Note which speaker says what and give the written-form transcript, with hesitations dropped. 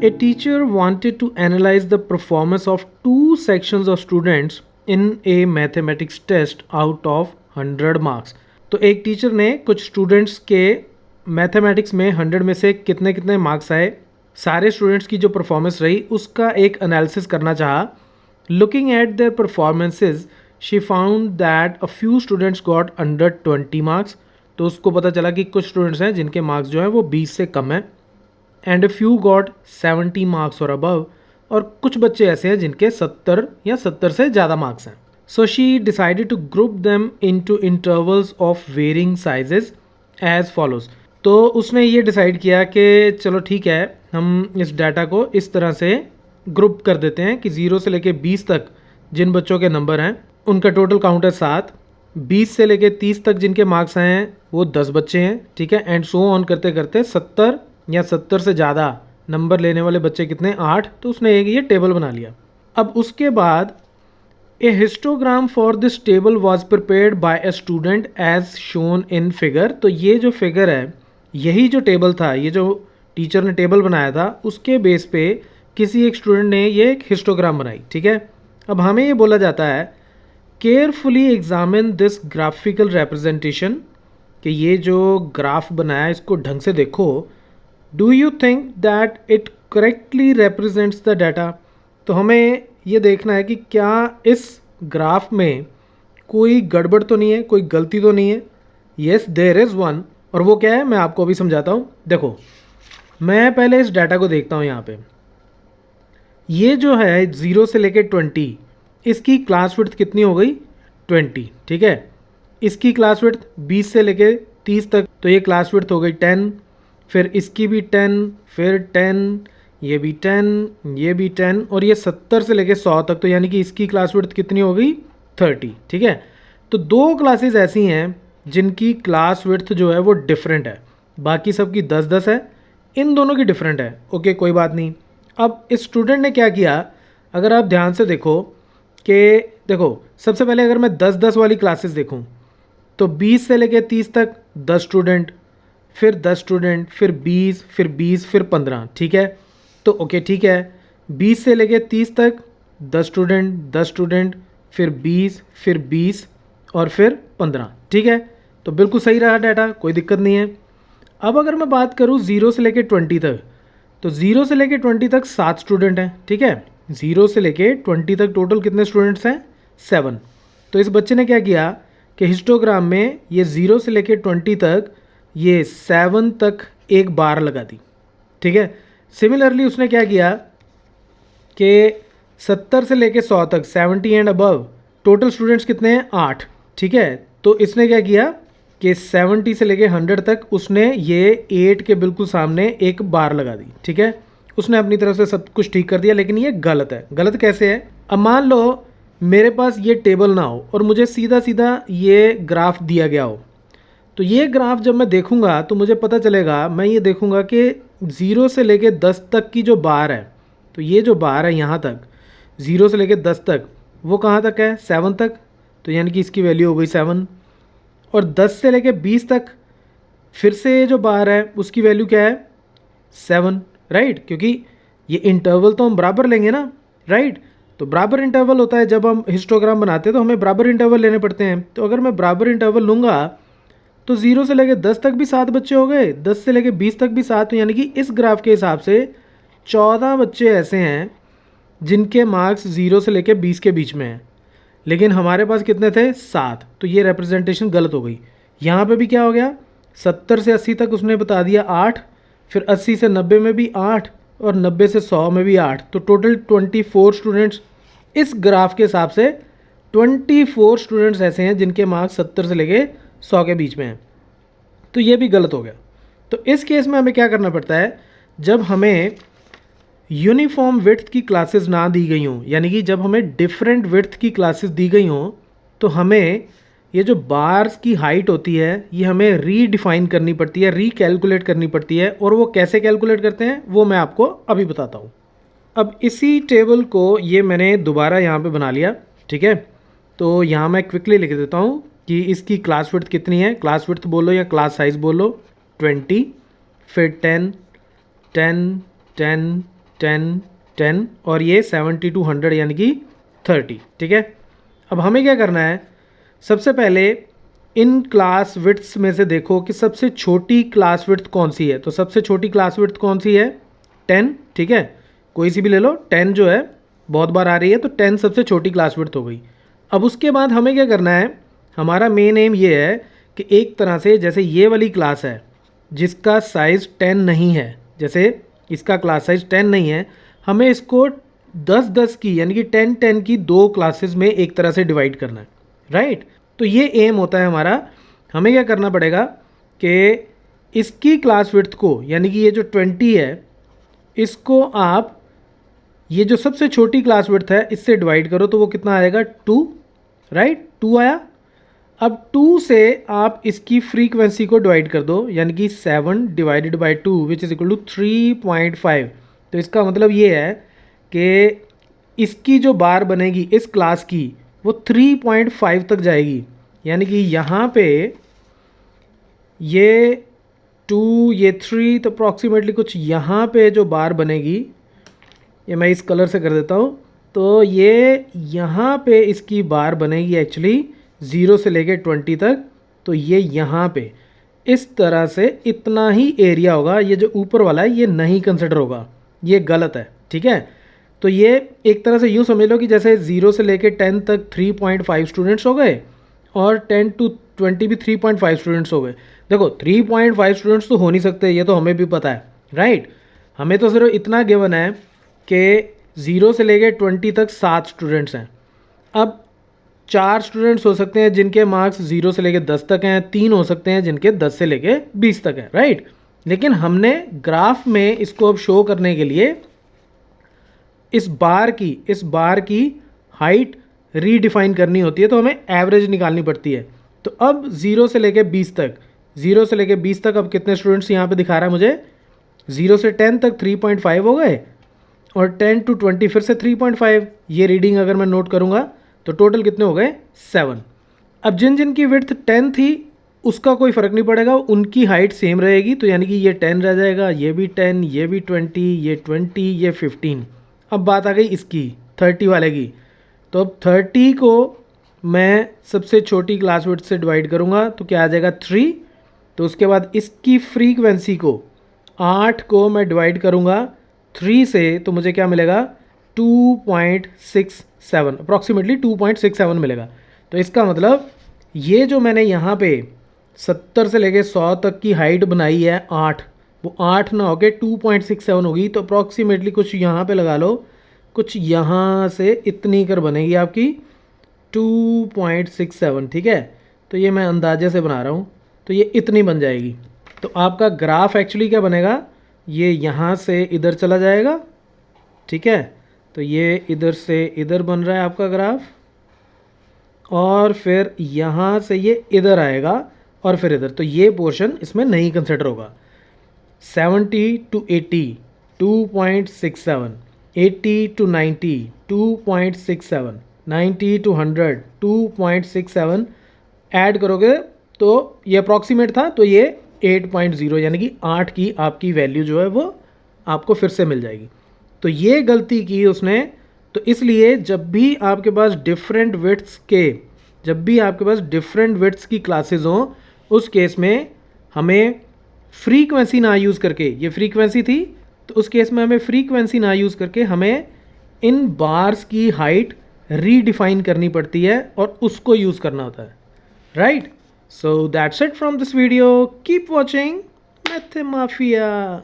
Speaker 1: A teacher wanted to analyze the performance of two sections of students in a mathematics test out of 100 marks. तो एक teacher ने कुछ students के mathematics में 100 में से कितने कितने मार्क्स आए, सारे स्टूडेंट्स की जो परफॉर्मेंस रही उसका एक एनालिसिस करना चाहा. Looking at there performances she found that a few students got under 20 marks. तो उसको पता चला कि कुछ स्टूडेंट्स हैं जिनके मार्क्स जो हैं वो 20 से कम हैं. एंड फ्यू गॉट 70 मार्क्स और अबव, और कुछ बच्चे ऐसे हैं जिनके 70 या 70 से ज़्यादा मार्क्स हैं. So she decided to group them into intervals of varying sizes as follows. तो उसने ये डिसाइड किया कि चलो ठीक है, हम इस डाटा को इस तरह से ग्रुप कर देते हैं कि 0 से लेके 20 तक जिन बच्चों के नंबर हैं उनका टोटल काउंट है 7. 20 से लेके 30 तक जिनके मार्क्स आए हैं वो 10 बच्चे हैं, ठीक है. एंड सो ऑन करते करते 70 या 70 से ज़्यादा नंबर लेने वाले बच्चे कितने, 8. तो उसने एक ये टेबल बना लिया. अब उसके बाद a histogram for this table was prepared by a student as shown in figure. तो ये जो फिगर है, यही जो टेबल था, ये जो टीचर ने टेबल बनाया था, उसके बेस पे किसी एक स्टूडेंट ने ये एक हिस्टोग्राम बनाई, ठीक है. अब हमें ये बोला जाता है carefully examine this graphical representation, कि ये जो ग्राफ बनाया इसको ढंग से देखो. Do you think that it correctly represents the data. तो हमें ये देखना है कि क्या इस ग्राफ में कोई गड़बड़ तो नहीं है, कोई गलती तो नहीं है. Yes there is one. और वो क्या है मैं आपको अभी समझाता हूँ. देखो, मैं पहले इस डाटा को देखता हूँ. यहाँ पे ये जो है 0 से लेके 20, इसकी क्लास विड्थ कितनी हो गई, 20, ठीक है. इसकी क्लास विड्थ 20 से लेके 30 तक, तो ये क्लास विड्थ हो गई 10. फिर इसकी भी 10, फिर 10, ये भी 10, ये भी 10, और ये 70 से लेके 100 तक, तो यानी कि इसकी क्लास विड्थ कितनी हो गई, 30, ठीक है. तो दो क्लासेस ऐसी हैं जिनकी क्लास विड्थ जो है वो डिफरेंट है, बाकी सबकी 10-10 है, इन दोनों की डिफरेंट है. ओके, कोई बात नहीं. अब इस स्टूडेंट ने क्या किया, अगर आप ध्यान से देखो कि देखो सबसे पहले अगर मैं 10-10 वाली क्लासेस देखूं तो 20 से लेके 30 तक 10 स्टूडेंट, फिर 10 स्टूडेंट, फिर 20, फिर 20, फिर 15, ठीक है. तो ओके ठीक है, 20 से लेके 30 तक 10 स्टूडेंट, 10 स्टूडेंट, फिर 20, फिर 20 और फिर 15, ठीक है. तो बिल्कुल सही रहा डाटा, कोई दिक्कत नहीं है. अब अगर मैं बात करूँ 0 से लेके 20 तक, तो 0 से लेके 20 तक 7 स्टूडेंट हैं, ठीक है. 0 से लेके 20 तक टोटल कितने स्टूडेंट्स हैं, 7. तो इस बच्चे ने क्या किया कि हिस्टोग्राम में ये 0 से लेके 20 तक ये 7 तक एक बार लगा दी, ठीक है. सिमिलरली उसने क्या किया कि 70 से लेके 100 तक 70 एंड अबव टोटल स्टूडेंट्स कितने हैं, 8, ठीक है. तो इसने क्या किया कि 70 से लेके 100 तक उसने ये 8 के बिल्कुल सामने एक बार लगा दी, ठीक है. उसने अपनी तरफ से सब कुछ ठीक कर दिया, लेकिन ये गलत है. गलत कैसे है, अब मान लो मेरे पास ये टेबल ना हो और मुझे सीधा सीधा ये ग्राफ दिया गया हो. तो ये ग्राफ जब मैं देखूंगा तो मुझे पता चलेगा, मैं ये देखूंगा कि 0 से लेके 10 तक की जो बार है, तो ये जो बार है यहाँ तक 0 से लेके 10 तक, वो कहाँ तक है, 7 तक. तो यानी कि इसकी वैल्यू हो गई 7. और 10 से लेके 20 तक फिर से ये जो बार है उसकी वैल्यू क्या है, 7, राइट. क्योंकि ये इंटरवल तो हम बराबर लेंगे ना, राइट. तो बराबर इंटरवल होता है, जब हम हिस्टोग्राम बनाते हैं तो हमें बराबर इंटरवल लेने पड़ते हैं. तो अगर मैं बराबर इंटरवल लूँगा तो 0 से लेके 10 तक भी 7 बच्चे हो गए, 10 से लेके 20 तक भी 7. तो यानी कि इस ग्राफ के हिसाब से 14 बच्चे ऐसे हैं जिनके मार्क्स 0 से लेके 20 के बीच में हैं, लेकिन हमारे पास कितने थे, 7. तो ये रिप्रेजेंटेशन गलत हो गई. यहाँ पे भी क्या हो गया, 70 से 80 तक उसने बता दिया 8, फिर 80 से 90 में भी 8, और 90 से 100 में भी 8. तो टोटल 24 स्टूडेंट्स, इस ग्राफ के हिसाब से 24 स्टूडेंट्स ऐसे हैं जिनके मार्क्स 70 से लेके 100 के बीच में हैं. तो ये भी गलत हो गया. तो इस केस में हमें क्या करना पड़ता है, जब हमें यूनिफॉर्म विड्थ की क्लासेस ना दी गई हों, यानी कि जब हमें डिफरेंट विड्थ की क्लासेस दी गई हों, तो हमें ये जो बार्स की हाइट होती है ये हमें रीडिफाइन करनी पड़ती है, रीकैलकुलेट करनी पड़ती है. और वो कैसे कैलकुलेट करते हैं वो मैं आपको अभी बताता हूँ. अब इसी टेबल को ये मैंने दोबारा यहाँ पे बना लिया, ठीक है. तो यहाँ मैं क्विकली लिख देता हूँ कि इसकी क्लास विड्थ कितनी है. क्लास विड्थ बोलो या क्लास साइज बोलो, 20, फिर 10, 10, 10, 10 10 और ये 70 to 100 यानी कि 30, ठीक है। अब हमें क्या करना है, सबसे पहले इन क्लास विड्थ्स में से देखो कि सबसे छोटी क्लास विड्थ कौन सी है। तो सबसे छोटी क्लास विड्थ कौन सी है, 10, ठीक है, कोई सी भी ले लो, 10 जो है बहुत बार आ रही है, तो 10 सबसे छोटी क्लास विड्थ हो गई। अब उसके बाद हमें क्या करना है, हमारा मेन एम ये है कि एक तरह से जैसे ये वाली क्लास है जिसका साइज़ 10 नहीं है, जैसे इसका क्लास साइज 10 नहीं है, हमें इसको 10-10 की यानी कि 10-10 की 2 क्लासेस में एक तरह से डिवाइड करना है, राइट। तो ये एम होता है हमारा। हमें क्या करना पड़ेगा कि इसकी क्लास विड्थ को यानी कि ये जो 20 है इसको आप ये जो सबसे छोटी क्लास विड्थ है इससे डिवाइड करो, तो वो कितना आएगा, 2, राइट, 2 आया। अब 2 से आप इसकी फ्रीक्वेंसी को डिवाइड कर दो, यानी कि 7 divided by 2 which is equal to 3.5। तो इसका मतलब ये है कि इसकी जो बार बनेगी इस क्लास की वो 3.5 तक जाएगी, यानी कि यहाँ पे ये 2 ये 3, तो अप्रॉक्सीमेटली कुछ यहाँ पे जो बार बनेगी, ये मैं इस कलर से कर देता हूँ, तो ये यहाँ पे इसकी बार बनेगी एक्चुअली 0 से लेके 20 तक। तो ये यहाँ पे इस तरह से इतना ही एरिया होगा, ये जो ऊपर वाला है ये नहीं कंसिडर होगा, ये गलत है, ठीक है। तो ये एक तरह से यूँ समझ लो कि जैसे 0 से लेके 10 तक 3.5 स्टूडेंट्स हो गए और 10 to 20 भी 3.5 स्टूडेंट्स हो गए। देखो 3.5 स्टूडेंट्स तो हो नहीं सकते, ये तो हमें भी पता है, राइट। हमें तो सिर्फ इतना गिवन है कि 0 से लेके 20 तक 7 स्टूडेंट्स हैं। अब 4 स्टूडेंट्स हो सकते हैं जिनके मार्क्स 0 से लेके 10 तक हैं, 3 हो सकते हैं जिनके 10 से लेके 20 तक हैं, राइट। लेकिन हमने ग्राफ में इसको अब शो करने के लिए इस बार की हाइट रीडिफाइन करनी होती है, तो हमें एवरेज निकालनी पड़ती है। तो अब 0 से लेके 20 तक, 0 से लेके 20 तक अब कितने स्टूडेंट्स यहाँ पे दिखा रहा है मुझे, 0 से 10 तक 3.5 हो गए और 10 to 20 फिर से 3.5। ये रीडिंग अगर मैं नोट करूँगा तो टोटल कितने हो गए, 7। अब जिन जिन की विड्थ 10 थी उसका कोई फ़र्क नहीं पड़ेगा, उनकी हाइट सेम रहेगी, तो यानी कि ये 10 रह जाएगा, ये भी 10, ये भी 20, ये 20, ये 15। अब बात आ गई इसकी 30 वाले की। तो अब 30 को मैं सबसे छोटी क्लास विड्थ से डिवाइड करूँगा तो क्या आ जाएगा, 3। तो उसके बाद इसकी फ्रीक्वेंसी को 8 को मैं डिवाइड करूँगा 3 से, तो मुझे क्या मिलेगा, 2.67, अप्रॉक्सीमेटली 2.67 मिलेगा। तो इसका मतलब ये जो मैंने यहाँ पे 70 से लेके 100 तक की हाइट बनाई है 8, वो 8 ना होके 2.67 होगी। तो अप्रॉक्सीमेटली कुछ यहाँ पे लगा लो, कुछ यहाँ से इतनी कर बनेगी आपकी 2.67, ठीक है। तो ये मैं अंदाजे से बना रहा हूँ, तो ये इतनी बन जाएगी। तो आपका ग्राफ एक्चुअली क्या बनेगा, ये यहाँ से इधर चला जाएगा, ठीक है। तो ये इधर से इधर बन रहा है आपका ग्राफ, और फिर यहाँ से ये इधर आएगा और फिर इधर, तो ये पोर्शन इसमें नहीं कंसिडर होगा। 70 to 80 2.67, 80 to 90 2.67, 90 to 100 2.67 ऐड करोगे तो ये अप्रॉक्सीमेट था, तो ये 8.0 यानी कि 8 की आपकी वैल्यू जो है वो आपको फिर से मिल जाएगी। तो ये गलती की उसने, तो इसलिए जब भी आपके पास डिफरेंट विड्थ्स की क्लासेस हों, उस केस में हमें फ्रीक्वेंसी ना यूज़ करके, ये फ्रीक्वेंसी थी तो उस केस में हमें फ्रीक्वेंसी ना यूज़ करके हमें इन बार्स की हाइट रीडिफाइन करनी पड़ती है और उसको यूज़ करना होता है, right. So that's it from this video. Keep watching Mathemafia.